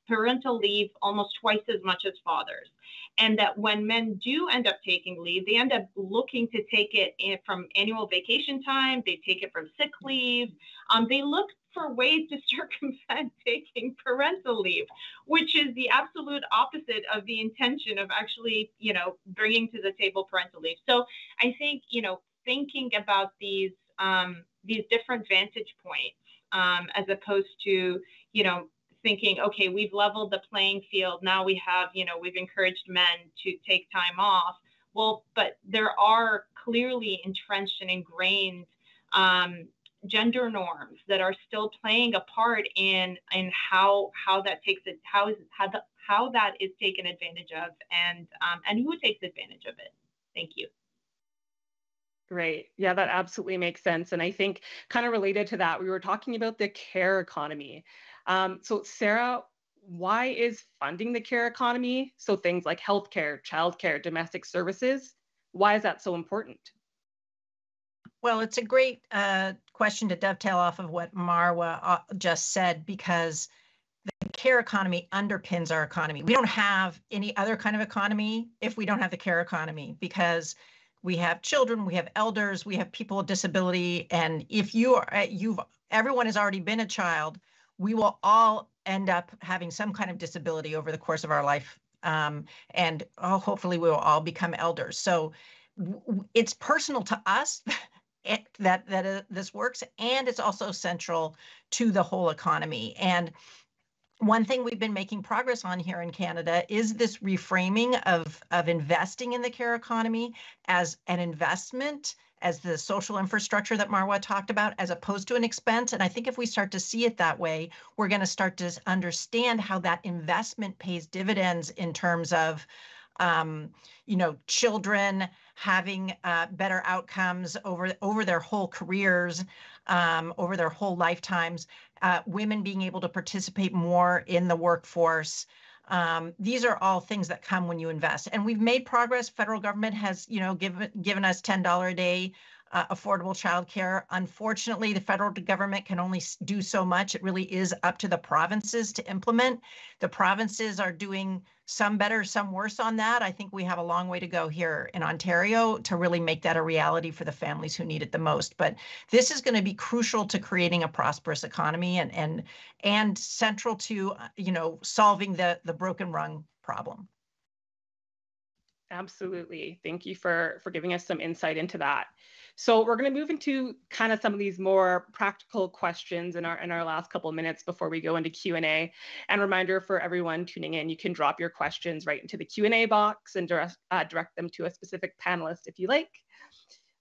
parental leave almost twice as much as fathers. And that when men do end up taking leave, they end up looking to take it from annual vacation time, they take it from sick leave. They look for ways to circumvent taking parental leave, which is the absolute opposite of the intention of actually, bringing to the table parental leave. So I think, thinking about these different vantage points, as opposed to, thinking, okay, we've leveled the playing field. Now we have, we've encouraged men to take time off. Well, but there are clearly entrenched and ingrained gender norms that are still playing a part in how that is taken advantage of, and who takes advantage of it. Thank you. Great. Yeah, that absolutely makes sense. And I think kind of related to that, we were talking about the care economy. So Sarah, why is funding the care economy, so things like healthcare, childcare, domestic services, why is that so important? Well, it's a great question to dovetail off of what Marwa just said, because the care economy underpins our economy. We don't have any other kind of economy if we don't have the care economy, because we have children, we have elders, we have people with disability. And if everyone has already been a child, we will all end up having some kind of disability over the course of our life. And hopefully we will all become elders. So it's personal to us that this works, and it's also central to the whole economy. And one thing we've been making progress on here in Canada is this reframing of investing in the care economy as an investment, as the social infrastructure that Marwa talked about, as opposed to an expense. And I think if we start to see it that way, we're going to start to understand how that investment pays dividends in terms of children having better outcomes over their whole careers, over their whole lifetimes, women being able to participate more in the workforce. These are all things that come when you invest. And we've made progress. Federal government has, given us $10 a day affordable childcare. Unfortunately, the federal government can only do so much. It really is up to the provinces to implement. The provinces are doing some better, some worse on that. I think we have a long way to go here in Ontario to really make that a reality for the families who need it the most. But this is going to be crucial to creating a prosperous economy and central to solving the broken rung problem. Absolutely. Thank you for giving us some insight into that. So we're going to move into kind of some of these more practical questions in our last couple of minutes before we go into Q&A. And reminder for everyone tuning in, you can drop your questions right into the Q&A box and direct them to a specific panelist if you like.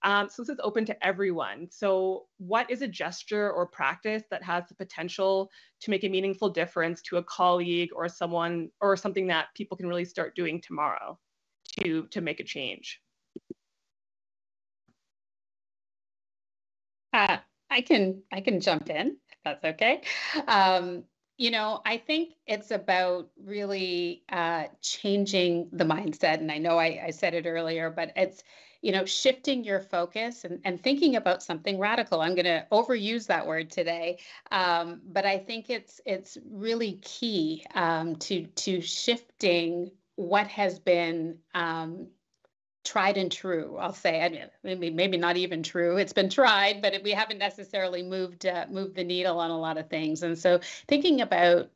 So this is open to everyone. So what is a gesture or practice that has the potential to make a meaningful difference to a colleague or someone or something that people can really start doing tomorrow to make a change? I can jump in if that's okay. I think it's about really changing the mindset. And I know I said it earlier, but it's, shifting your focus and thinking about something radical. I'm going to overuse that word today, but I think it's really key to shifting what has been tried and true. I'll say, maybe not even true. It's been tried, but we haven't necessarily moved the needle on a lot of things. And so, thinking about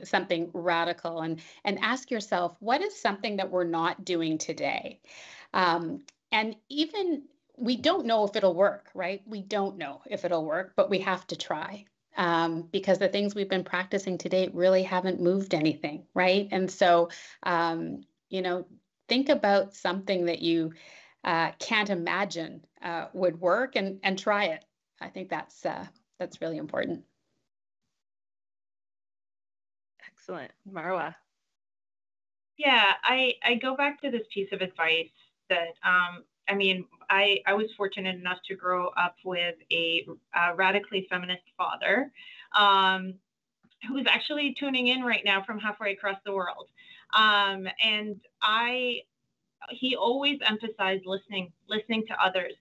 something radical and ask yourself, what is something that we're not doing today? And even we don't know if it'll work, right? We don't know if it'll work, but we have to try. Because the things we've been practicing to date really haven't moved anything, right? And so, think about something that you can't imagine would work and try it. I think that's really important. Excellent. Marwa. Yeah, I go back to this piece of advice that, I was fortunate enough to grow up with a radically feminist father who is actually tuning in right now from halfway across the world. And he always emphasized listening to others,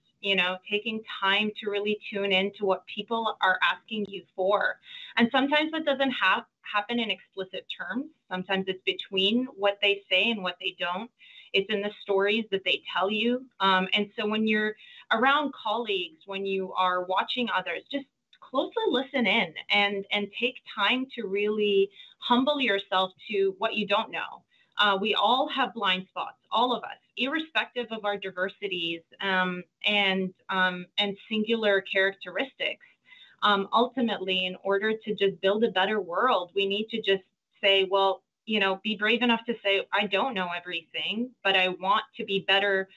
taking time to really tune into what people are asking you for. And sometimes that doesn't happen in explicit terms. Sometimes it's between what they say and what they don't. It's in the stories that they tell you. And so when you're around colleagues, when you are watching others, just closely listen in and take time to really humble yourself to what you don't know. We all have blind spots, all of us, irrespective of our diversities and singular characteristics. Ultimately, in order to just build a better world, we need to just say, well, be brave enough to say, I don't know everything, but I want to be better,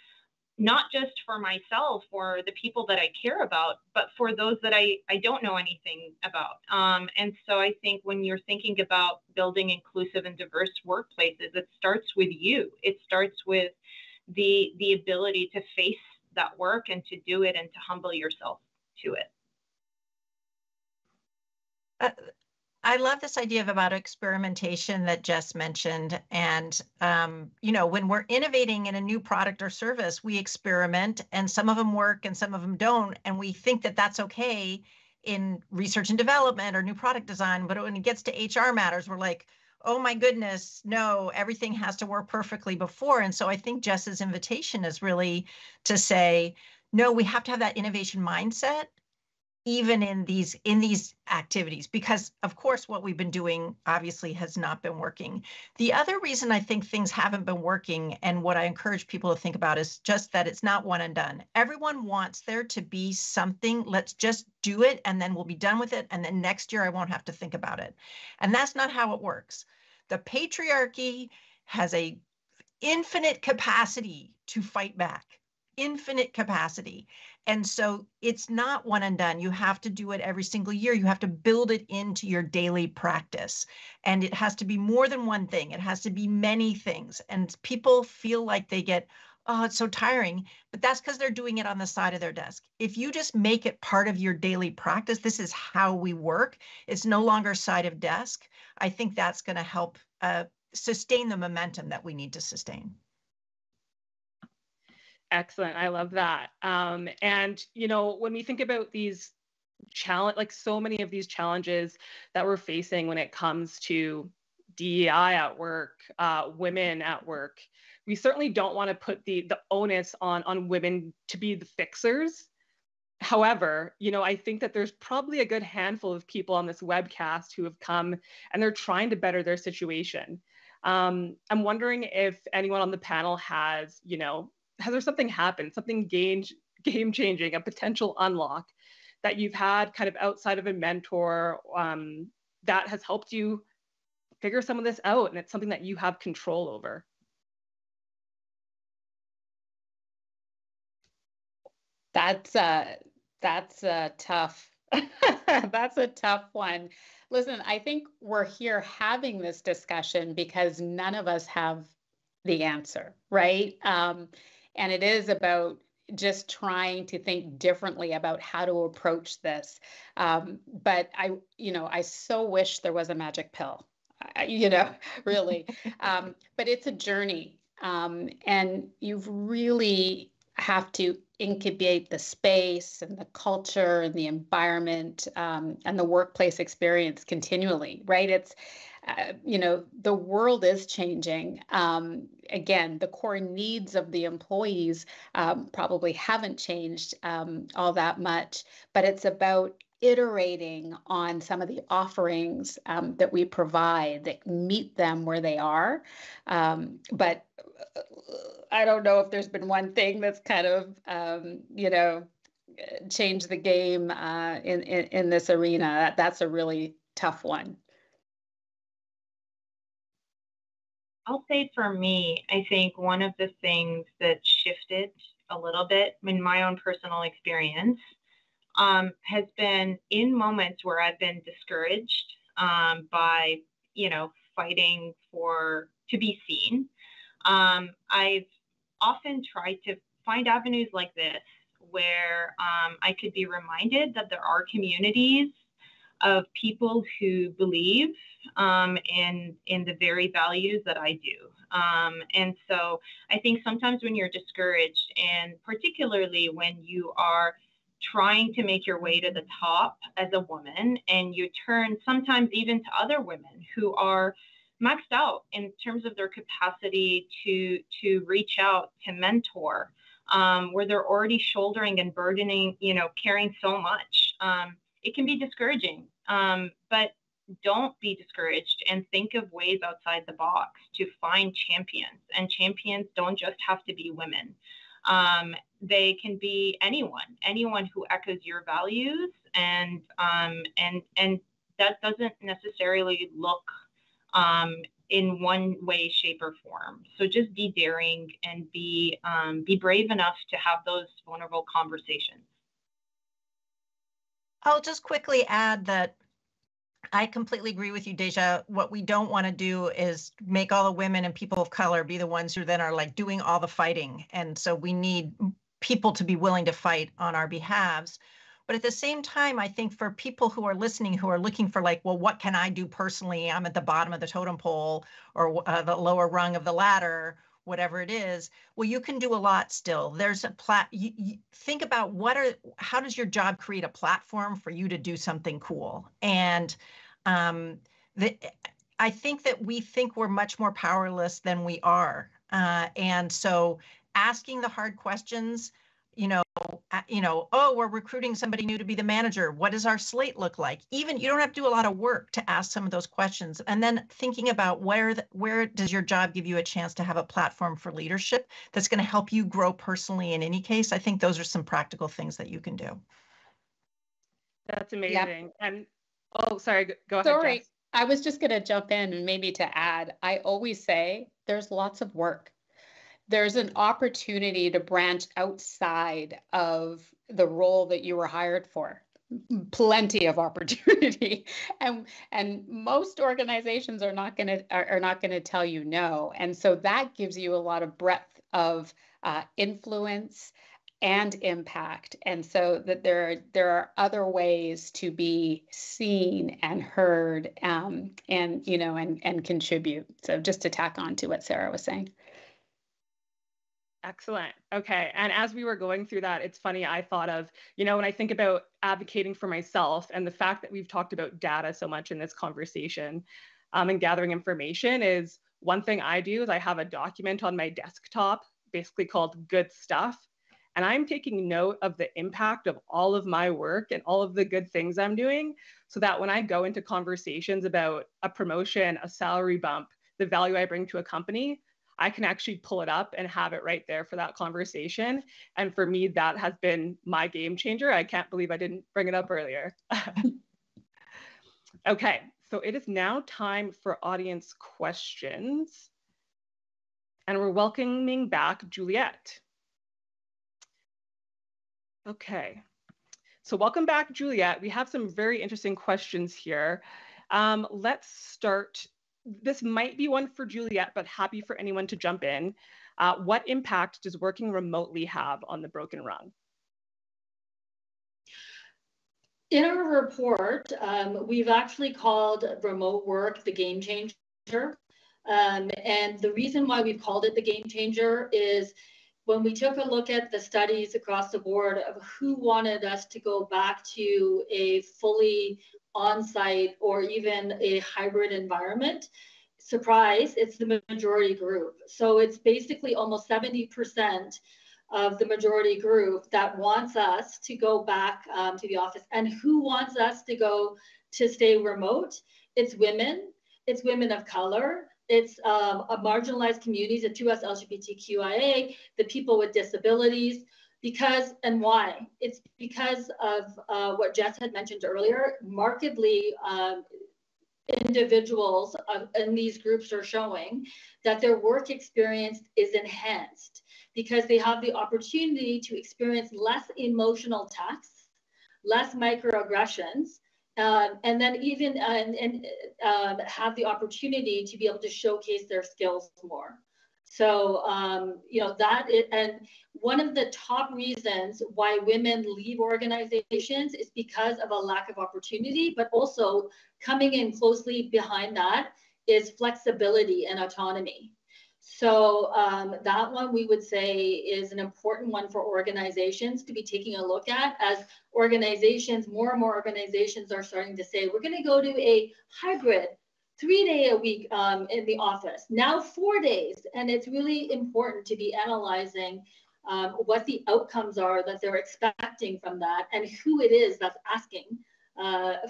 not just for myself or the people that I care about, but for those that I don't know anything about. And so I think when you're thinking about building inclusive and diverse workplaces, it starts with you. It starts with the ability to face that work and to do it and to humble yourself to it. I love this idea about experimentation that Jess mentioned. And, when we're innovating in a new product or service, we experiment and some of them work and some of them don't. And we think that that's okay. in research and development or new product design. But when it gets to HR matters, we're like, oh my goodness, no, everything has to work perfectly before. And so I think Jess's invitation is really to say, no, we have to have that innovation mindset even in these activities, because of course what we've been doing obviously has not been working. The other reason I think things haven't been working, and what I encourage people to think about, is just that it's not one and done. Everyone wants there to be something, let's just do it and then we'll be done with it, and then next year I won't have to think about it. And that's not how it works. The patriarchy has a infinite capacity to fight back, infinite capacity. And so it's not one and done. You have to do it every single year. You have to build it into your daily practice. And it has to be more than one thing. It has to be many things. And people feel like they get, oh, it's so tiring, but that's because they're doing it on the side of their desk. If you just make it part of your daily practice, this is how we work, it's no longer side of desk, I think that's going to help sustain the momentum that we need to sustain. Excellent. I love that. And, you know, when we think about these like so many of these challenges that we're facing when it comes to DEI at work, women at work, we certainly don't want to put the onus on women to be the fixers. However, you know, I think that there's probably a good handful of people on this webcast who have come and they're trying to better their situation. I'm wondering if anyone on the panel has, you know, has there something happened, something game-changing, a potential unlock that you've had kind of outside of a mentor that has helped you figure some of this out, and it's something that you have control over? That's a tough that's a tough one. Listen, I think we're here having this discussion because none of us have the answer, right? And it is about just trying to think differently about how to approach this. But I so wish there was a magic pill, really. But it's a journey. And you've really have to incubate the space and the culture and the environment and the workplace experience continually, right? It's, the world is changing. Again, the core needs of the employees probably haven't changed all that much, but it's about iterating on some of the offerings that we provide that meet them where they are. But I don't know if there's been one thing that's kind of, changed the game in this arena. That's a really tough one. I'll say for me, I think one of the things that shifted a little bit in my own personal experience has been in moments where I've been discouraged by, fighting to be seen. I've often tried to find avenues like this where I could be reminded that there are communities of people who believe in the very values that I do. And so I think sometimes when you're discouraged, and particularly when you are trying to make your way to the top as a woman, and you turn sometimes even to other women who are maxed out in terms of their capacity to reach out, to mentor, where they're already shouldering and burdening, carrying so much. It can be discouraging, but don't be discouraged and think of ways outside the box to find champions. And champions don't just have to be women. They can be anyone who echoes your values, and that doesn't necessarily look in one way, shape, or form. So just be daring and be brave enough to have those vulnerable conversations. I'll just quickly add that I completely agree with you, Deja. What we don't want to do is make all the women and people of color be the ones who then are like doing all the fighting. And so we need people to be willing to fight on our behalves. But at the same time, I think for people who are listening, who are looking for like, well, what can I do personally? I'm at the bottom of the totem pole or the lower rung of the ladder. whatever it is, well, you can do a lot still. There's a you think about how does your job create a platform for you to do something cool? And I think that we think we're much more powerless than we are. And so asking the hard questions, oh, we're recruiting somebody new to be the manager. What does our slate look like? Even you don't have to do a lot of work to ask some of those questions. And then thinking about where does your job give you a chance to have a platform for leadership that's going to help you grow personally in any case. I think those are some practical things that you can do. That's amazing. Yep. And oh, sorry, go ahead, Sorry, Jess. I was just going to jump in and maybe to add, I always say there's lots of work. There's an opportunity to branch outside of the role that you were hired for. Plenty of opportunity, and most organizations are not going to tell you no. And so that gives you a lot of breadth of influence and impact. And so that there are other ways to be seen and heard, and contribute. So just to tack on to what Sarah was saying. Excellent. Okay. And as we were going through that, it's funny, I thought of, when I think about advocating for myself and the fact that we've talked about data so much in this conversation, and gathering information, is one thing I do is I have a document on my desktop basically called Good Stuff. And I'm taking note of the impact of all of my work and all of the good things I'm doing, so that when I go into conversations about a promotion, a salary bump, the value I bring to a company, I can actually pull it up and have it right there for that conversation. And for me, that has been my game changer. I can't believe I didn't bring it up earlier. Okay, so it is now time for audience questions. And we're welcoming back Juliet. Okay, so welcome back, Juliet. We have some very interesting questions here. Let's start. This might be one for Juliet, but happy for anyone to jump in. What impact does working remotely have on the Broken Rung? In our report, we've actually called remote work the game changer. And the reason why we've called it the game changer is when we took a look at the studies across the board of who wanted us to go back to a fully on-site or even a hybrid environment, surprise, it's the majority group. So it's basically almost 70% of the majority group that wants us to go back to the office. And who wants us to stay remote? It's women of color, it's marginalized communities, the 2S LGBTQIA, the people with disabilities. Because, and why? It's because of what Jess had mentioned earlier. Markedly, individuals in these groups are showing that their work experience is enhanced because they have the opportunity to experience less emotional attacks, less microaggressions, and then even have the opportunity to be able to showcase their skills more. So, and one of the top reasons why women leave organizations is because of a lack of opportunity, but also coming in closely behind that is flexibility and autonomy. So that one we would say is an important one for organizations to be taking a look at, as organizations, more and more organizations are starting to say, we're going to go to a hybrid 3 day a week in the office, now 4 days. And it's really important to be analyzing what the outcomes are that they're expecting from that and who it is that's asking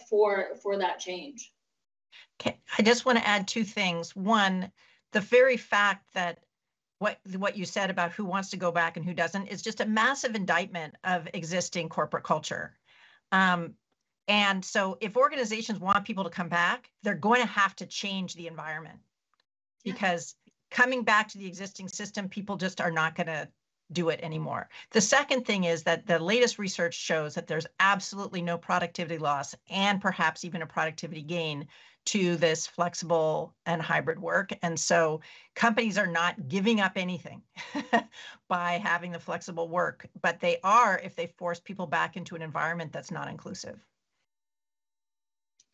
for that change. Okay. I just want to add two things. One, the very fact that what you said about who wants to go back and who doesn't is just a massive indictment of existing corporate culture. And so if organizations want people to come back, they're going to have to change the environment, because coming back to the existing system, people just are not going to do it anymore. The second thing is that the latest research shows that there's absolutely no productivity loss and perhaps even a productivity gain to this flexible and hybrid work. And so companies are not giving up anything by having the flexible work, but they are if they force people back into an environment that's not inclusive.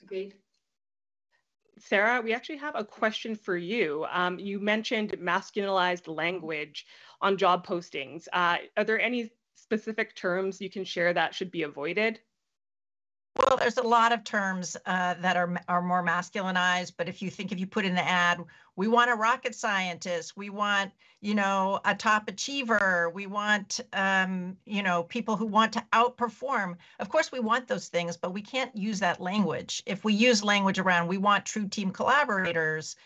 Agreed. Sarah, we actually have a question for you. You mentioned masculinized language on job postings. Are there any specific terms you can share that should be avoided? Well, there's a lot of terms that are more masculinized, but if you put in the ad, we want a rocket scientist, we want, a top achiever, we want, people who want to outperform. Of course, we want those things, but we can't use that language. If we use language around, we want true team collaborators.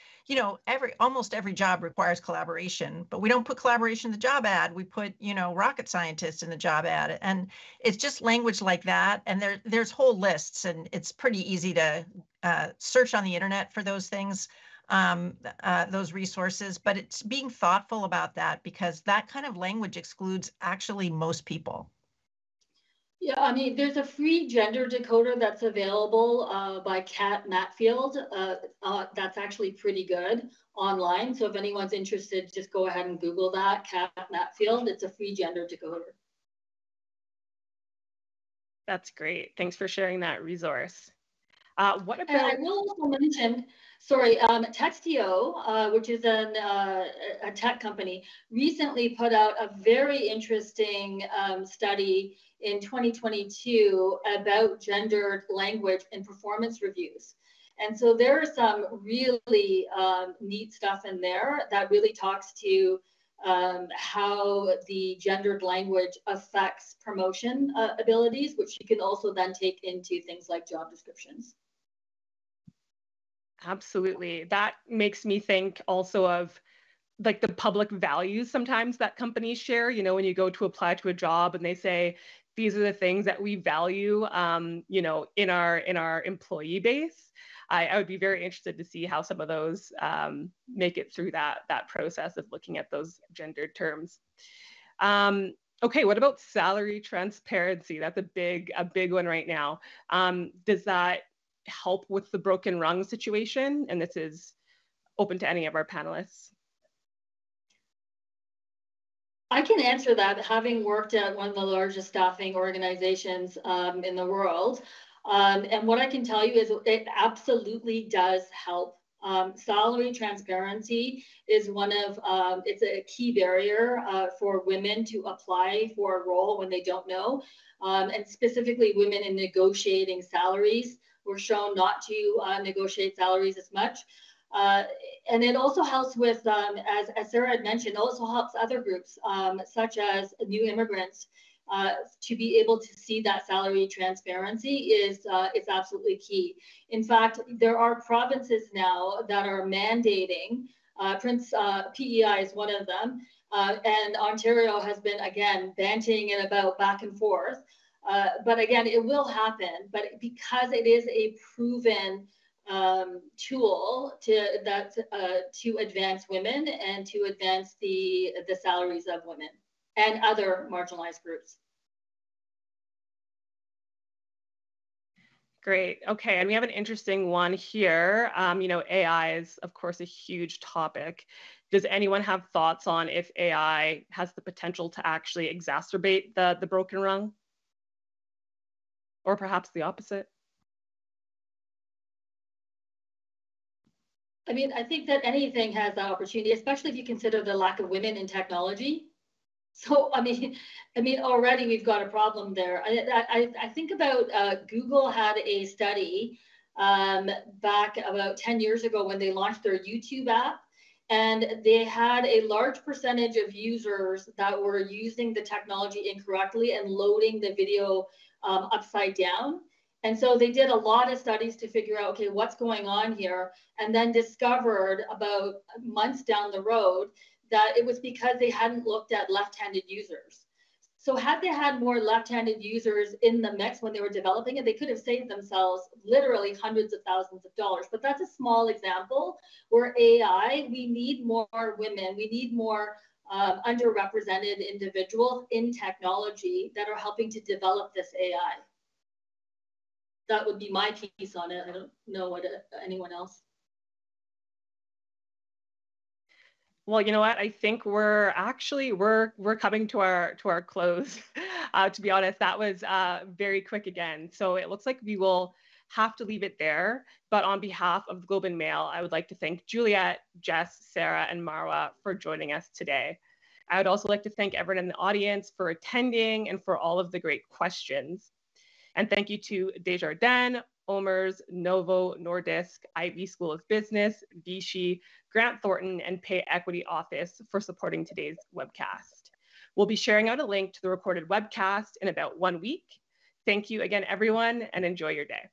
Almost every job requires collaboration, but we don't put collaboration in the job ad. We put, rocket scientists in the job ad. And it's just language like that. And there's whole lists, and it's pretty easy to search on the internet for those things, those resources. But it's being thoughtful about that, because that kind of language excludes actually most people. Yeah, I mean, there's a free gender decoder that's available by Kat Matfield. That's actually pretty good online. So if anyone's interested, just go ahead and Google that, Kat Matfield. It's a free gender decoder. That's great. Thanks for sharing that resource. What about? And I will also mention, Textio, which is a tech company, recently put out a very interesting study in 2022 about gendered language in performance reviews. And so there's some really neat stuff in there that really talks to how the gendered language affects promotion abilities, which you can also then take into things like job descriptions. Absolutely. That makes me think also of like the public values sometimes that companies share, when you go to apply to a job and they say, these are the things that we value, in our employee base. I would be very interested to see how some of those make it through that process of looking at those gendered terms. Okay, what about salary transparency? That's a big one right now. Does that help with the broken rung situation? And this is open to any of our panelists. I can answer that, having worked at one of the largest staffing organizations in the world. And what I can tell you is it absolutely does help. Salary transparency is it's a key barrier for women to apply for a role when they don't know. And specifically women in negotiating salaries were shown not to negotiate salaries as much. And it also helps with, as Sarah had mentioned, also helps other groups, such as new immigrants, to be able to see that salary transparency is absolutely key. In fact, there are provinces now that are mandating, PEI is one of them, and Ontario has been, again, banting it about back and forth. But again, it will happen, but because it is a proven tool to advance women and to advance the salaries of women and other marginalized groups. Great. Okay, and we have an interesting one here. AI is, of course, a huge topic. Does anyone have thoughts on if AI has the potential to actually exacerbate the broken rung? Or perhaps the opposite? I mean, I think that anything has that opportunity, especially if you consider the lack of women in technology. So, I mean, already we've got a problem there. I think about Google had a study back about 10 years ago when they launched their YouTube app, and they had a large percentage of users that were using the technology incorrectly and loading the video upside down. And so they did a lot of studies to figure out, okay, what's going on here, and then discovered about months down the road that it was because they hadn't looked at left-handed users. So had they had more left-handed users in the mix when they were developing it, they could have saved themselves literally hundreds of thousands of dollars. But that's a small example where AI, we need more women, we need more underrepresented individuals in technology that are helping to develop this AI. That would be my piece on it. I don't know what anyone else. Well, you know what? I think we're coming to our close. To be honest, that was very quick again. So it looks like we will have to leave it there. But on behalf of the Globe and Mail, I would like to thank Juliet, Jess, Sarah, and Marwa for joining us today. I would also like to thank everyone in the audience for attending and for all of the great questions. And thank you to Desjardins, OMERS, Novo, Nordisk, Ivy School of Business, Vichy, Grant Thornton, and Pay Equity Office for supporting today's webcast. We'll be sharing out a link to the recorded webcast in about 1 week. Thank you again, everyone, and enjoy your day.